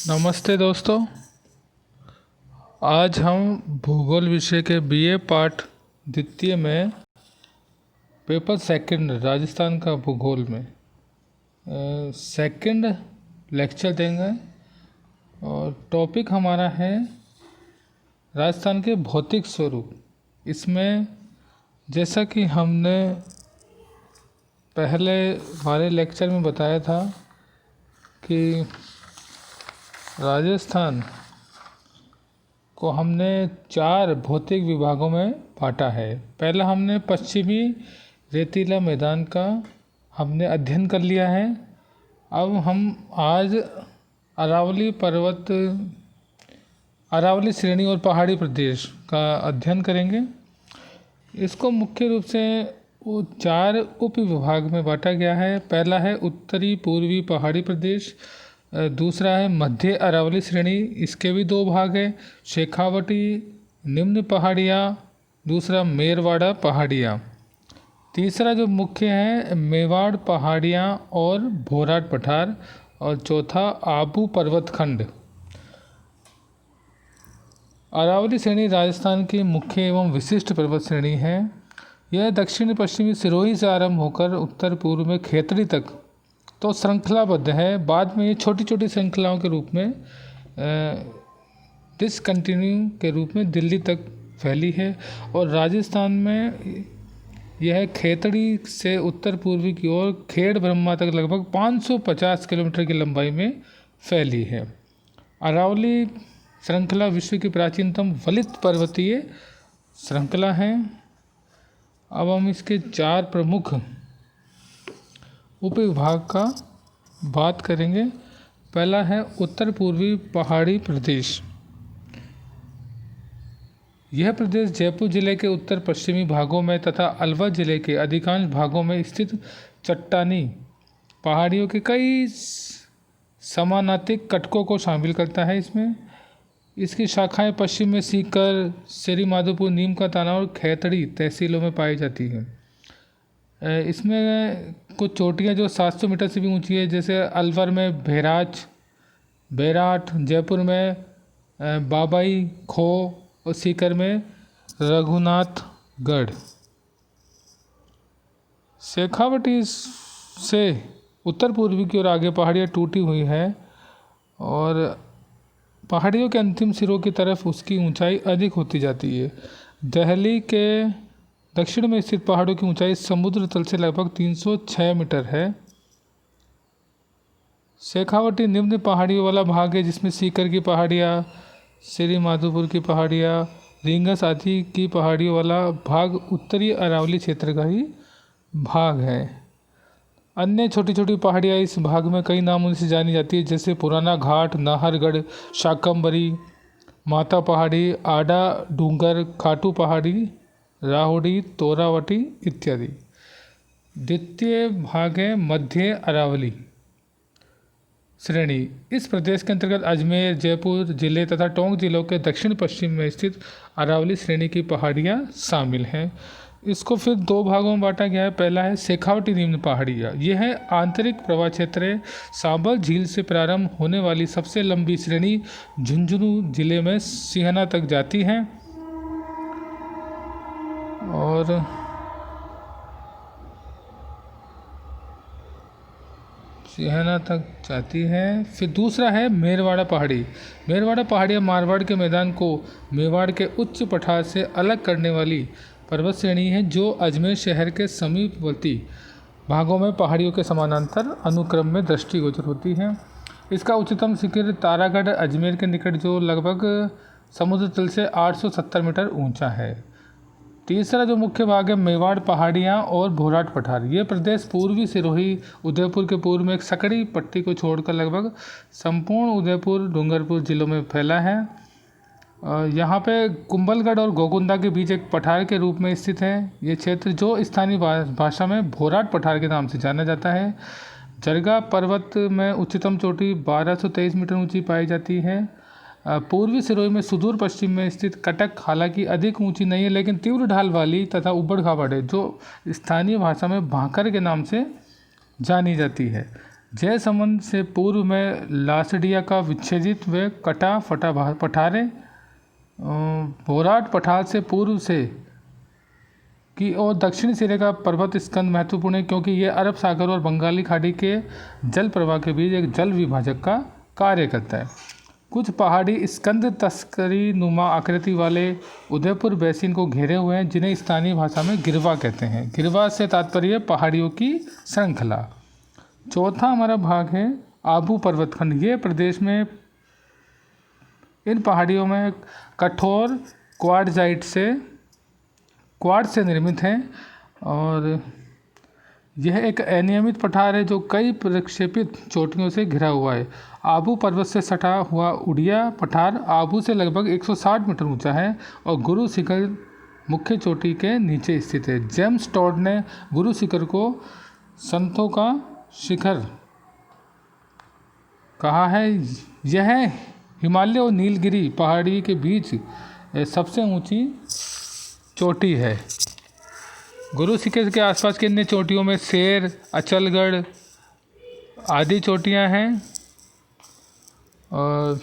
नमस्ते दोस्तों। आज हम भूगोल विषय के बीए पाठ द्वितीय में पेपर सेकंड राजस्थान का भूगोल में सेकंड लेक्चर देंगे और टॉपिक हमारा है राजस्थान के भौतिक स्वरूप। इसमें जैसा कि हमने पहले हमारे लेक्चर में बताया था कि राजस्थान को हमने 4 भौतिक विभागों में बांटा है। पहला हमने पश्चिमी रेतीला मैदान का हमने अध्ययन कर लिया है। अब हम आज अरावली श्रेणी और पहाड़ी प्रदेश का अध्ययन करेंगे। इसको मुख्य रूप से वो 4 उप विभाग में बांटा गया है। पहला है उत्तरी पूर्वी पहाड़ी प्रदेश, दूसरा है मध्य अरावली श्रेणी, इसके भी 2 भाग हैं, शेखावटी निम्न पहाड़ियाँ, दूसरा मेरवाड़ा पहाड़ियाँ। तीसरा जो मुख्य है मेवाड़ पहाड़ियाँ और भोराट पठार, और चौथा आबू पर्वतखंड। अरावली श्रेणी राजस्थान की मुख्य एवं विशिष्ट पर्वत श्रेणी है। यह दक्षिण पश्चिमी सिरोही से आरंभ होकर उत्तर पूर्व में खेतड़ी तक तो श्रृंखलाबद्ध है। बाद में ये छोटी छोटी श्रृंखलाओं के रूप में डिसकंटिन्यू के रूप में दिल्ली तक फैली है, और राजस्थान में यह खेतड़ी से उत्तर पूर्वी की ओर खेड़ ब्रह्मा तक लगभग 550 किलोमीटर की लंबाई में फैली है। अरावली श्रृंखला विश्व की प्राचीनतम वलित पर्वतीय श्रृंखला है। अब हम इसके 4 प्रमुख उपविभाग का बात करेंगे। पहला है उत्तर पूर्वी पहाड़ी प्रदेश। यह प्रदेश जयपुर जिले के उत्तर पश्चिमी भागों में तथा अलवर जिले के अधिकांश भागों में स्थित चट्टानी पहाड़ियों के कई समानांतिक कटकों को शामिल करता है। इसकी शाखाएं पश्चिम में सीकर, श्री माधोपुर, नीम का ताना और खैतड़ी तहसीलों में पाई जाती हैं। इसमें कुछ चोटियाँ जो 700 मीटर से भी ऊंची है, जैसे अलवर में बैराट, जयपुर में बाबाई खो और सीकर में रघुनाथगढ़। शेखावटी से उत्तर पूर्वी की ओर आगे पहाड़ियाँ टूटी हुई है, और पहाड़ियों के अंतिम सिरों की तरफ उसकी ऊंचाई अधिक होती जाती है। दिल्ली के दक्षिण में स्थित पहाड़ों की ऊंचाई समुद्र तल से लगभग 306 मीटर है। शेखावटी निम्न पहाड़ियों वाला भाग है, जिसमें सीकर की पहाड़ियाँ, श्री माधोपुर की पहाड़ियाँ, रींगस आदि की पहाड़ियों वाला भाग उत्तरी अरावली क्षेत्र का ही भाग है। अन्य छोटी छोटी पहाड़ियाँ इस भाग में कई नामों से जानी जाती है, जैसे पुराना घाट, नाहरगढ़, शाकंबरी, माता पहाड़ी, आडा डूंगर, खाटू पहाड़ी, राहुड़ी, तोरावटी इत्यादि। द्वितीय भाग है मध्य अरावली श्रेणी। इस प्रदेश के अंतर्गत अजमेर, जयपुर जिले तथा टोंक जिलों के दक्षिण पश्चिम में स्थित अरावली श्रेणी की पहाड़ियाँ शामिल हैं। इसको फिर 2 भागों में बांटा गया है। पहला है शेखावटी निम्न पहाड़ियाँ। यह है आंतरिक प्रवाह क्षेत्र, सांभर झील से प्रारंभ होने वाली सबसे लंबी श्रेणी झुंझुनू जिले में सिहना तक जाती है और सिहना तक जाती है। फिर दूसरा है मेरवाड़ा पहाड़ी। मेरवाड़ा पहाड़ियाँ मारवाड़ के मैदान को मेवाड़ के उच्च पठार से अलग करने वाली पर्वत श्रेणी है, जो अजमेर शहर के समीपवर्ती भागों में पहाड़ियों के समानांतर अनुक्रम में दृष्टिगोचर होती है। इसका उच्चतम शिखर तारागढ़ अजमेर के निकट, जो लगभग समुद्र तल से 870 मीटर ऊंचा है। तीसरा जो मुख्य भाग है मेवाड़ पहाड़ियाँ और भोराट पठार। ये प्रदेश पूर्वी सिरोही उदयपुर के पूर्व में एक सकड़ी पट्टी को छोड़कर लगभग संपूर्ण उदयपुर डूंगरपुर जिलों में फैला है। यहाँ पे कुंभलगढ़ और गोकुंदा के बीच एक पठार के रूप में स्थित है। ये क्षेत्र जो स्थानीय भाषा में भोराट पठार के नाम से जाना जाता है। जरगा पर्वत में उच्चतम चोटी 1223 मीटर ऊंची पाई जाती है। पूर्वी सिरोही में सुदूर पश्चिम में स्थित कटक हालांकि अधिक ऊंची नहीं है, लेकिन तीव्र ढाल वाली तथा उबड़ खाबड़ है, जो स्थानीय भाषा में भांकर के नाम से जानी जाती है। जयसमंद से पूर्व में लासडिया का विच्छेदित व कटा फटा पठारे, बोराट पठार से पूर्व से की और दक्षिणी सिरे का पर्वत स्कंद महत्वपूर्ण है क्योंकि ये अरब सागर और बंगाली खाड़ी के जल प्रवाह के बीच एक जल विभाजक का कार्य करता है। कुछ पहाड़ी स्कंद तस्करी नुमा आकृति वाले उदयपुर बेसिन को घेरे हुए हैं जिन्हें स्थानीय भाषा में गिरवा कहते हैं। गिरवा से तात्पर्य पहाड़ियों की श्रृंखला। चौथा हमारा भाग है आबू पर्वतखंड। ये प्रदेश में इन पहाड़ियों में कठोर क्वार्ट्ज से निर्मित है और यह एक अनियमित पठार है जो कई प्रक्षेपित चोटियों से घिरा हुआ है। आबू पर्वत से सटा हुआ उड़िया पठार आबू से लगभग 160 मीटर ऊंचा है और गुरु शिखर मुख्य चोटी के नीचे स्थित है। जेम्स टॉड ने गुरु शिखर को संतों का शिखर कहा है। यह हिमालय और नीलगिरी पहाड़ी के बीच सबसे ऊंची चोटी है। गुरु शिखर के आसपास की अन्य चोटियों में शेर, अचलगढ़ आदि चोटियां हैं और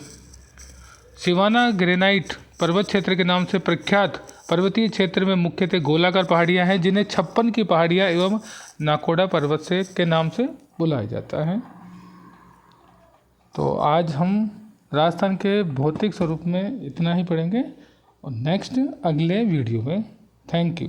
सिवाना ग्रेनाइट पर्वत क्षेत्र के नाम से प्रख्यात पर्वतीय क्षेत्र में मुख्यतः गोलाकार पहाड़ियां हैं जिन्हें 56 की पहाड़ियां एवं नाकोडा पर्वत से के नाम से बुलाया जाता है। तो आज हम राजस्थान के भौतिक स्वरूप में इतना ही पढ़ेंगे और नेक्स्ट अगले वीडियो में। Thank you.